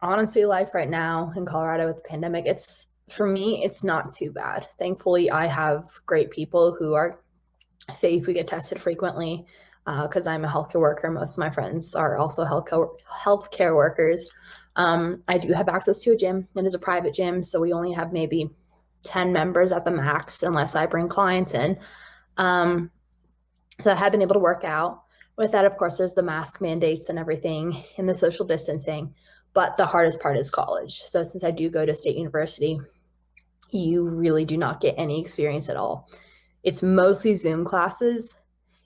Honestly, life right now in Colorado with the pandemic, for me, it's not too bad. Thankfully, I have great people who are safe. We get tested frequently because I'm a healthcare worker. Most of my friends are also healthcare workers. I do have access to a gym. It is a private gym, so we only have maybe 10 members at the max unless I bring clients in. So I have been able to work out. With that, of course, there's the mask mandates and everything and the social distancing. But the hardest part is college. So since I do go to state university, you really do not get any experience at all. It's mostly Zoom classes.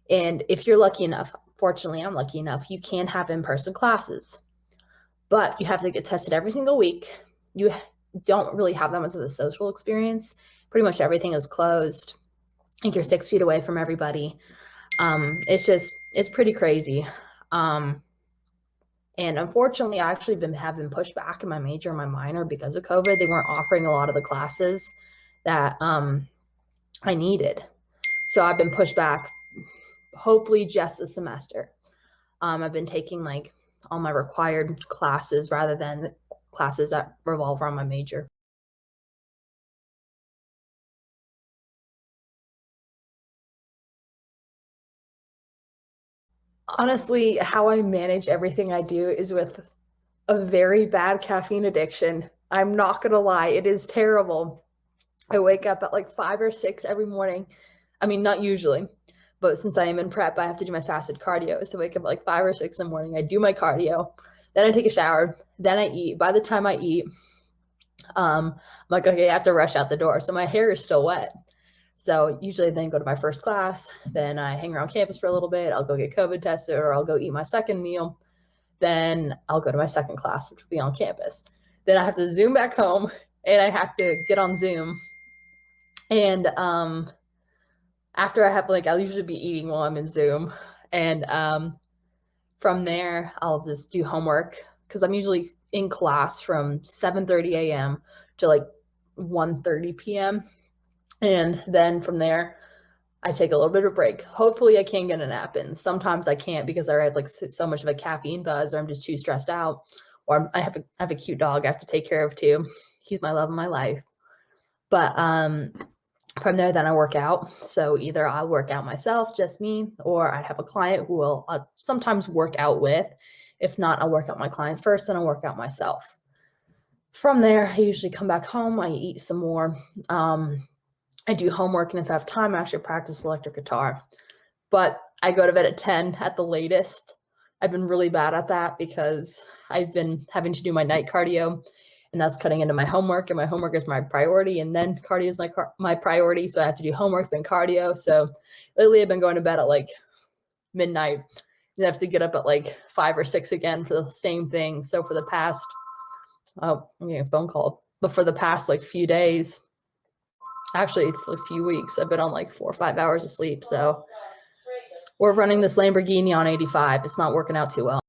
And if you're lucky enough, fortunately, I'm lucky enough, you can have in-person classes. But you have to get tested every single week. You don't really have that much of a social experience. Pretty much everything is closed. I think you're 6 feet away from everybody. It's pretty crazy. And unfortunately, I actually have been pushed back in my major and my minor because of COVID. They weren't offering a lot of the classes that I needed. So I've been pushed back, hopefully just a semester. I've been taking like all my required classes rather than the classes that revolve around my major. Honestly, how I manage everything I do is with a very bad caffeine addiction. I'm not gonna lie, it is terrible. I wake up at like 5 or 6 every morning. I mean, not usually, but since I am in prep, I have to do my fasted cardio. So I wake up at like 5 or 6 in the morning. I do my cardio, then I take a shower, then I eat. By the time I eat, I'm like, okay, I have to rush out the door. So my hair is still wet. So usually then go to my first class, then I hang around campus for a little bit. I'll go get COVID tested or I'll go eat my second meal. Then I'll go to my second class, which will be on campus. Then I have to Zoom back home and I have to get on Zoom. And after I have I'll usually be eating while I'm in Zoom. And from there, I'll just do homework because I'm usually in class from 7:30 a.m. to like 1:30 p.m. And then from there, I take a little bit of a break. Hopefully, I can get a nap in. Sometimes I can't because I had like so much of a caffeine buzz, or I'm just too stressed out, or I have a cute dog I have to take care of too. He's my love of my life. But from there, then I work out. So either I'll work out myself, just me, or I have a client who will sometimes work out with. If not, I'll work out my client first, then I'll work out myself. From there, I usually come back home. I eat some more. I do homework, and if I have time, I actually practice electric guitar. But I go to bed at 10 at the latest. I've been really bad at that because I've been having to do my night cardio, and that's cutting into my homework, and my homework is my priority, and then cardio is my priority, so I have to do homework, then cardio. So lately I've been going to bed at like midnight, and I have to get up at like 5 or 6 again for the same thing. So for the past, I'm getting a phone call, but for the past like few days, actually for a few weeks, I've been on like 4 or 5 hours of sleep. So we're running this Lamborghini on 85. It's not working out too well.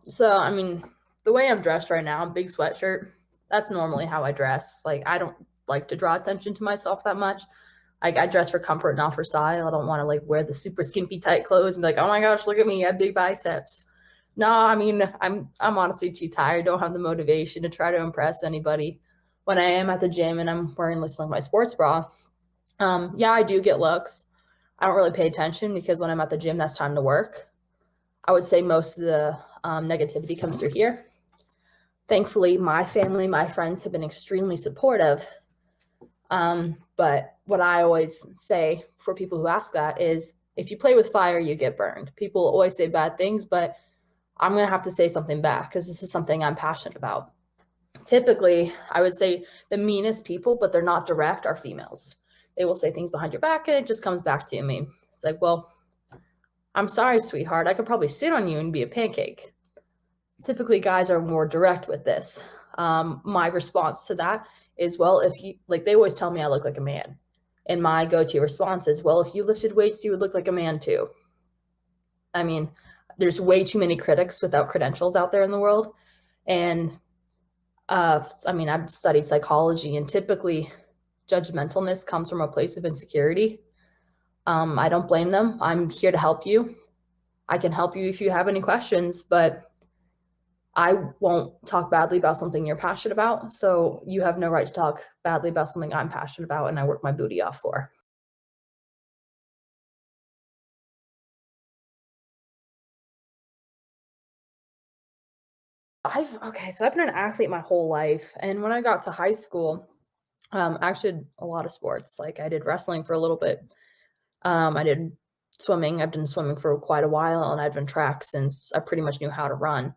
So, I mean, the way I'm dressed right now, big sweatshirt, that's normally how I dress. Like, I don't like to draw attention to myself that much. Like, I dress for comfort, not for style. I don't want to like wear the super skimpy tight clothes and be like, oh my gosh, look at me, I have big biceps. No, I mean, I'm honestly too tired. Don't have the motivation to try to impress anybody. When I am at the gym and I'm wearing like my sports bra, yeah, I do get looks. I don't really pay attention because when I'm at the gym, that's time to work. I would say most of the negativity comes through here. Thankfully, my family, my friends have been extremely supportive. But what I always say for people who ask that is, if you play with fire, you get burned. People always say bad things, but I'm going to have to say something back because this is something I'm passionate about. Typically, I would say the meanest people, but they're not direct, are females. They will say things behind your back and it just comes back to me. It's like, well, I'm sorry, sweetheart. I could probably sit on you and be a pancake. Typically, guys are more direct with this. My response to that is, well, if you like, they always tell me I look like a man. And my go-to response is, well, if you lifted weights, you would look like a man too. I mean, there's way too many critics without credentials out there in the world. And I mean, I've studied psychology, and typically judgmentalness comes from a place of insecurity. I don't blame them. I'm here to help you. I can help you if you have any questions, but I won't talk badly about something you're passionate about. So you have no right to talk badly about something I'm passionate about and I work my booty off for. So I've been an athlete my whole life. And when I got to high school, I actually did a lot of sports. Like I did wrestling for a little bit. I did swimming. I've been swimming for quite a while, and I've been track since I pretty much knew how to run.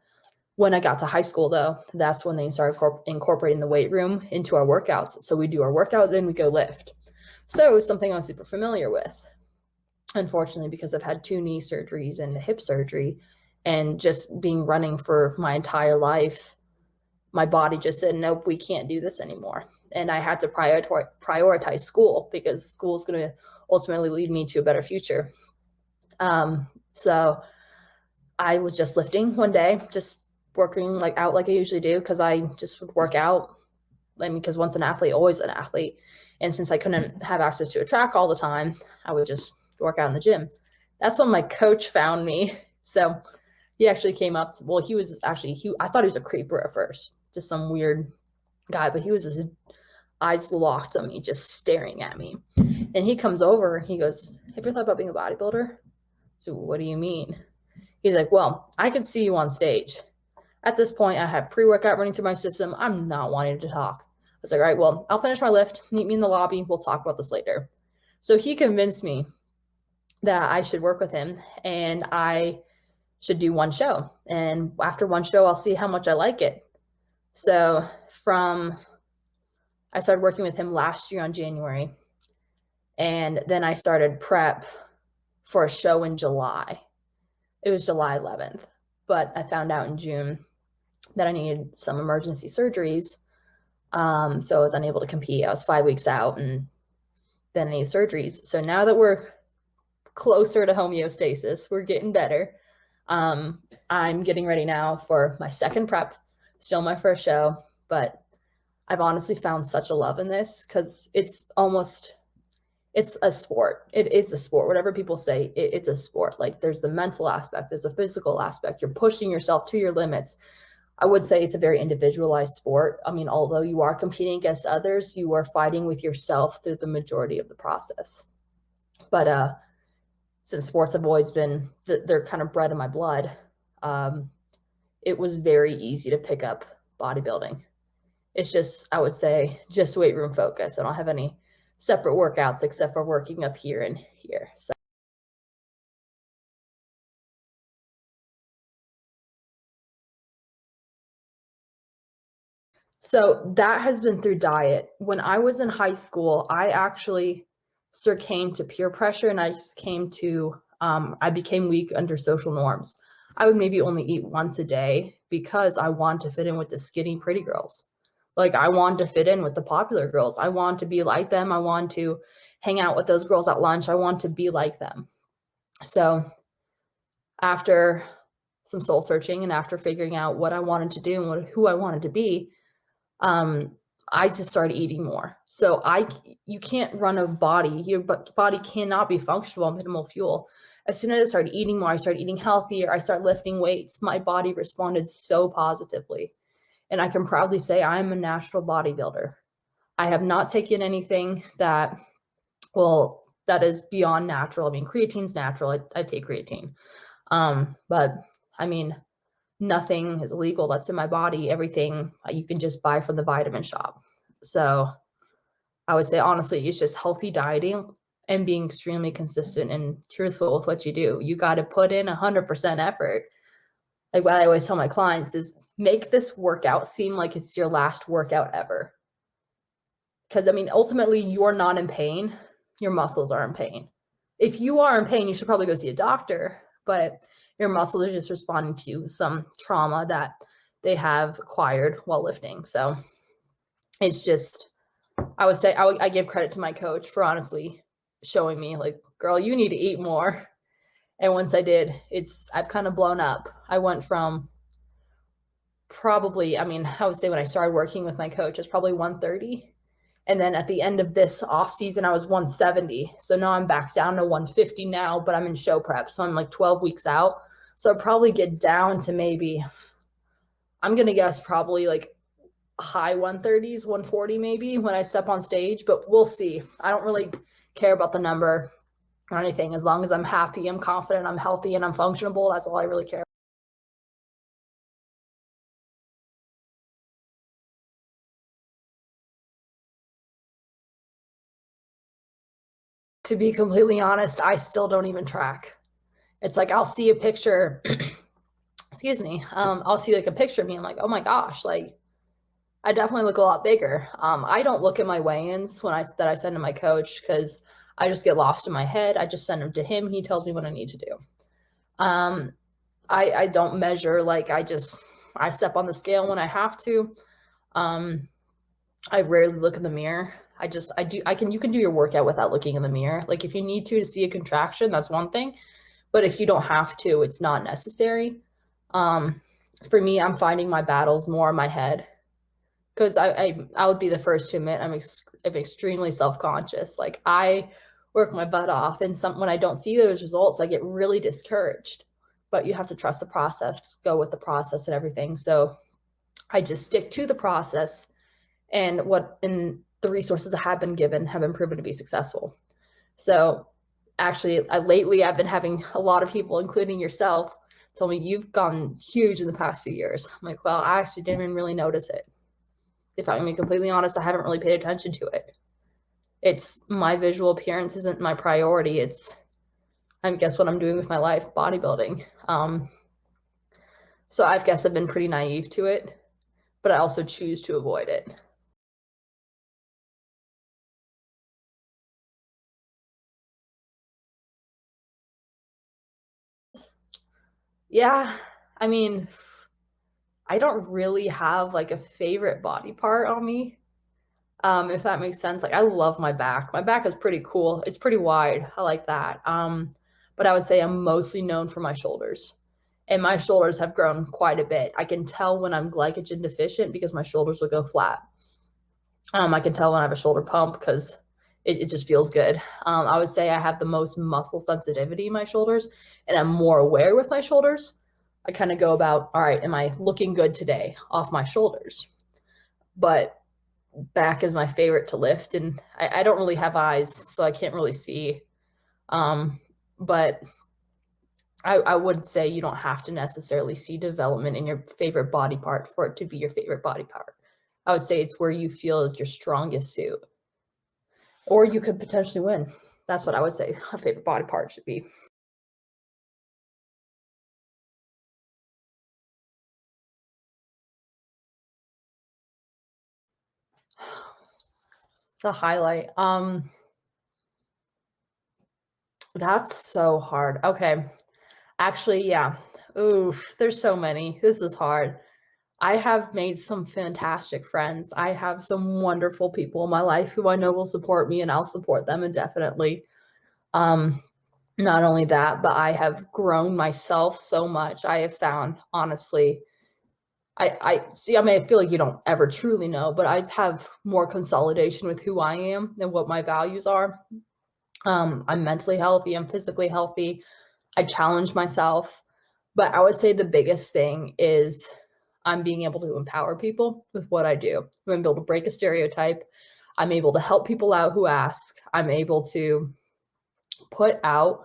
When I got to high school, though, that's when they started incorporating the weight room into our workouts. So we do our workout, then we go lift. So it was something I was super familiar with. Unfortunately, because I've had 2 knee surgeries and a hip surgery, and just being running for my entire life, my body just said, nope, we can't do this anymore. And I had to prioritize school because school is going to ultimately lead me to a better future. So I was just lifting one day, just working like out like I usually do, because I just would work out. I mean, because once an athlete, always an athlete. And since I couldn't have access to a track all the time, I would just work out in the gym. That's when my coach found me. So he actually came up to, well, he was actually, I thought he was a creeper at first, just some weird guy, but he was his eyes locked on me, just staring at me. And he comes over and he goes, have you ever thought about being a bodybuilder? So what do you mean? He's like, well, I could see you on stage. At this point, I have pre-workout running through my system. I'm not wanting to talk. I was like, all right, well, I'll finish my lift. Meet me in the lobby. We'll talk about this later. So he convinced me that I should work with him and I should do one show. And after one show, I'll see how much I like it. So I started working with him last year on January. And then I started prep for a show in July. It was July 11th, but I found out in June that I needed some emergency surgeries. So I was unable to compete. I was 5 weeks out and then I needed surgeries. So now that we're closer to homeostasis, we're getting better. I'm getting ready now for my second prep, still my first show, but I've honestly found such a love in this because it's a sport. It is a sport. Whatever people say, it's a sport. Like there's the mental aspect, there's a physical aspect. You're pushing yourself to your limits. I would say it's a very individualized sport. I mean, although you are competing against others, you are fighting with yourself through the majority of the process. But since sports have always been, they're kind of bred in my blood, it was very easy to pick up bodybuilding. It's just, I would say, just weight room focus. I don't have any separate workouts except for working up here and here. So that has been through diet. When I was in high school, I actually succumbed to peer pressure and I became weak under social norms. I would maybe only eat once a day because I wanted to fit in with the skinny, pretty girls. Like I wanted to fit in with the popular girls. I wanted to be like them. I wanted to hang out with those girls at lunch. I wanted to be like them. So after some soul searching and after figuring out what I wanted to do and who I wanted to be, I just started eating more. So you can't run a body. Your body cannot be functional on minimal fuel. As soon as I started eating more, I started eating healthier. I started lifting weights. My body responded so positively. And I can proudly say I'm a natural bodybuilder. I have not taken anything that is beyond natural. I mean, creatine's natural. I take creatine. But I mean, nothing is illegal that's in my body. Everything you can just buy from the vitamin shop. So I would say, honestly, it's just healthy dieting and being extremely consistent and truthful with what you do. You got to put in 100% effort. Like what I always tell my clients is make this workout seem like it's your last workout ever. Because I mean, ultimately you're not in pain. Your muscles are in pain. If you are in pain, you should probably go see a doctor, but your muscles are just responding to some trauma that they have acquired while lifting. So it's just, I would say, I give credit to my coach for honestly showing me like, girl, you need to eat more. And once I did, I've kind of blown up. I went from I would say when I started working with my coach, it's probably 130. And then at the end of this off season, I was 170. So now I'm back down to 150 now, but I'm in show prep. So I'm like 12 weeks out. So I'll probably get down to maybe, I'm going to guess probably like high 130s, 140 maybe when I step on stage, but we'll see. I don't really care about the number or anything. As long as I'm happy, I'm confident, I'm healthy, and I'm functionable, that's all I really care. To be completely honest, I still don't even track. It's like I'll see a picture, excuse me, I'll see like a picture of me. I'm like, oh my gosh, like I definitely look a lot bigger. I don't look at my weigh-ins that I send to my coach because I just get lost in my head. I just send them to him. He tells me what I need to do. I don't measure, like I step on the scale when I have to. I rarely look in the mirror. You can do your workout without looking in the mirror. Like if you need to see a contraction, that's one thing. But if you don't have to, it's not necessary. For me, I'm finding my battles more in my head because I would be the first to admit I'm extremely self-conscious. Like I work my butt off, and when I don't see those results, I get really discouraged. But you have to trust the process, go with the process and everything. So I just stick to the process, and the resources I have been given have been proven to be successful. So actually, lately I've been having a lot of people, including yourself, tell me you've gone huge in the past few years. I'm like, well, I actually didn't even really notice it. If I'm being completely honest, I haven't really paid attention to it. It's my visual appearance isn't my priority. I guess what I'm doing with my life, bodybuilding. So I guess I've been pretty naive to it, but I also choose to avoid it. Yeah, I mean, I don't really have like a favorite body part on me. If that makes sense. Like I love my back. My back is pretty cool. It's pretty wide. I like that. But I would say I'm mostly known for my shoulders. And my shoulders have grown quite a bit. I can tell when I'm glycogen deficient because my shoulders will go flat. I can tell when I have a shoulder pump because it just feels good. I would say I have the most muscle sensitivity in my shoulders, and I'm more aware with my shoulders. I kind of go about, all right, am I looking good today off my shoulders? But back is my favorite to lift, and I don't really have eyes, so I can't really see. But I would say you don't have to necessarily see development in your favorite body part for it to be your favorite body part. I would say it's where you feel is your strongest suit, or you could potentially win. That's what I would say a favorite body part should be. It's a highlight. That's so hard. Okay. Actually, yeah. Oof, there's so many. This is hard. I have made some fantastic friends. I have some wonderful people in my life who I know will support me, and I'll support them indefinitely. Um, Not only that, but I have grown myself so much. I have found, honestly, I see, I mean, I feel like you don't ever truly know, but I have more consolidation with who I am and what my values are. I'm mentally healthy, I'm physically healthy. I challenge myself. But I would say the biggest thing is I'm being able to empower people with what I do. I'm able to break a stereotype. I'm able to help people out who ask. I'm able to put out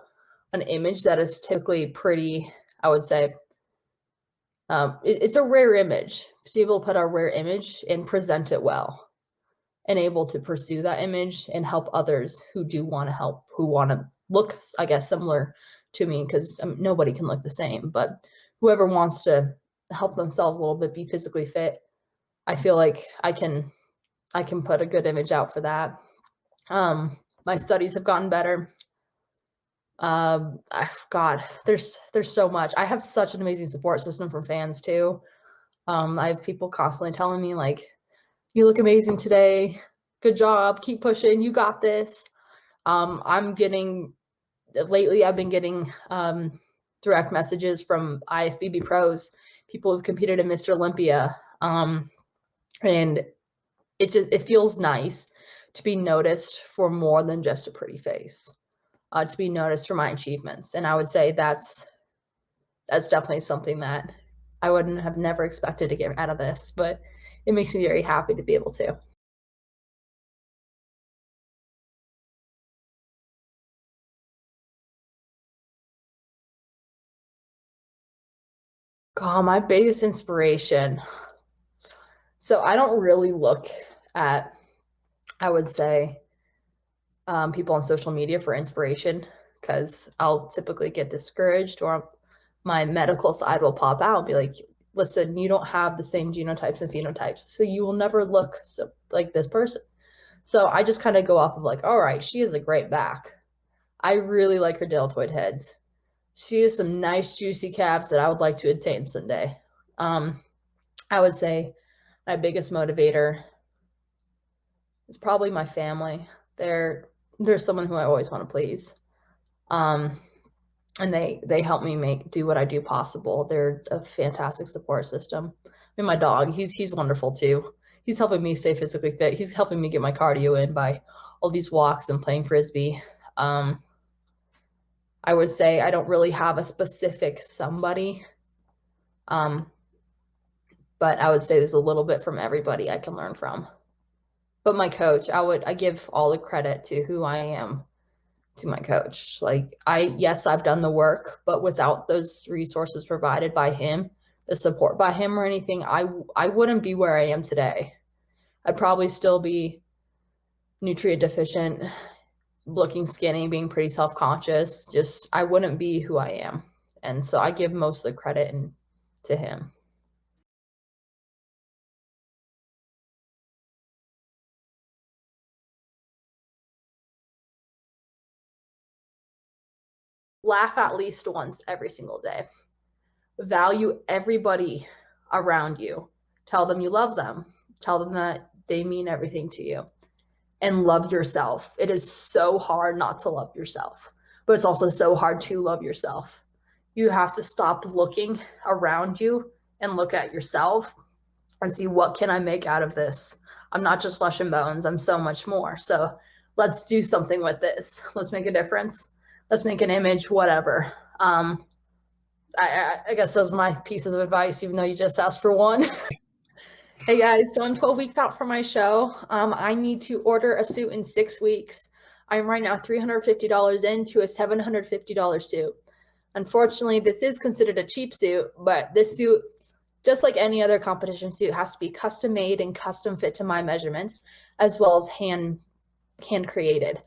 an image that is typically pretty, I would say, it's a rare image. To be able to put our rare image and present it well, and able to pursue that image and help others who do want to help, who want to look, I guess, similar to me, because nobody can look the same, but whoever wants to help themselves a little bit, be physically fit, I feel like I can put a good image out for that. My studies have gotten better. God, there's so much. I have such an amazing support system from fans too. I have people constantly telling me like, you look amazing today. Good job. Keep pushing. You got this. I've been getting direct messages from IFBB pros, people who've competed in Mr. Olympia. And it feels nice to be noticed for more than just a pretty face, to be noticed for my achievements. And I would say that's definitely something that I wouldn't have never expected to get out of this, but it makes me very happy to be able to. God, my biggest inspiration. So I don't really look at, I would say, people on social media for inspiration, because I'll typically get discouraged, or my medical side will pop out and be like, listen, you don't have the same genotypes and phenotypes, so you will never look like this person. So I just kind of go off of like, all right, she has a great back. I really like her deltoid heads. She has some nice juicy calves that I would like to attain someday. I would say my biggest motivator is probably my family. They're someone who I always want to please. And they help me do what I do possible. They're a fantastic support system. And my dog, he's wonderful too. He's helping me stay physically fit. He's helping me get my cardio in by all these walks and playing Frisbee. I would say I don't really have a specific somebody, but I would say there's a little bit from everybody I can learn from. But my coach, I give all the credit to who I am to my coach. Like yes, I've done the work, but without those resources provided by him, the support by him or anything, I wouldn't be where I am today. I'd probably still be nutrient deficient, looking skinny, being pretty self-conscious. Just, I wouldn't be who I am. And so I give most of the credit to him. Laugh at least once every single day. Value everybody around you. Tell them you love them. Tell them that they mean everything to you. And love yourself. It is so hard not to love yourself, but it's also so hard to love yourself. You have to stop looking around you and look at yourself and see, what can I make out of this? I'm not just flesh and bones. I'm so much more. So let's do something with this. Let's make a difference. Let's make an image, whatever. I guess those are my pieces of advice, even though you just asked for one. Hey guys, so I'm 12 weeks out from my show. I need to order a suit in 6 weeks. I'm right now $350 into a $750 suit. Unfortunately, this is considered a cheap suit, but this suit, just like any other competition suit, has to be custom made and custom fit to my measurements, as well as hand created.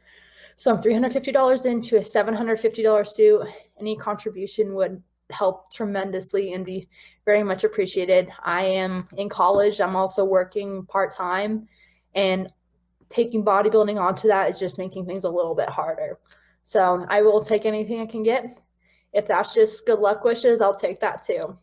So I'm $350 into a $750 suit. Any contribution would help tremendously and be very much appreciated. I am in college. I'm also working part-time, and taking bodybuilding onto that is just making things a little bit harder. So I will take anything I can get. If that's just good luck wishes, I'll take that too.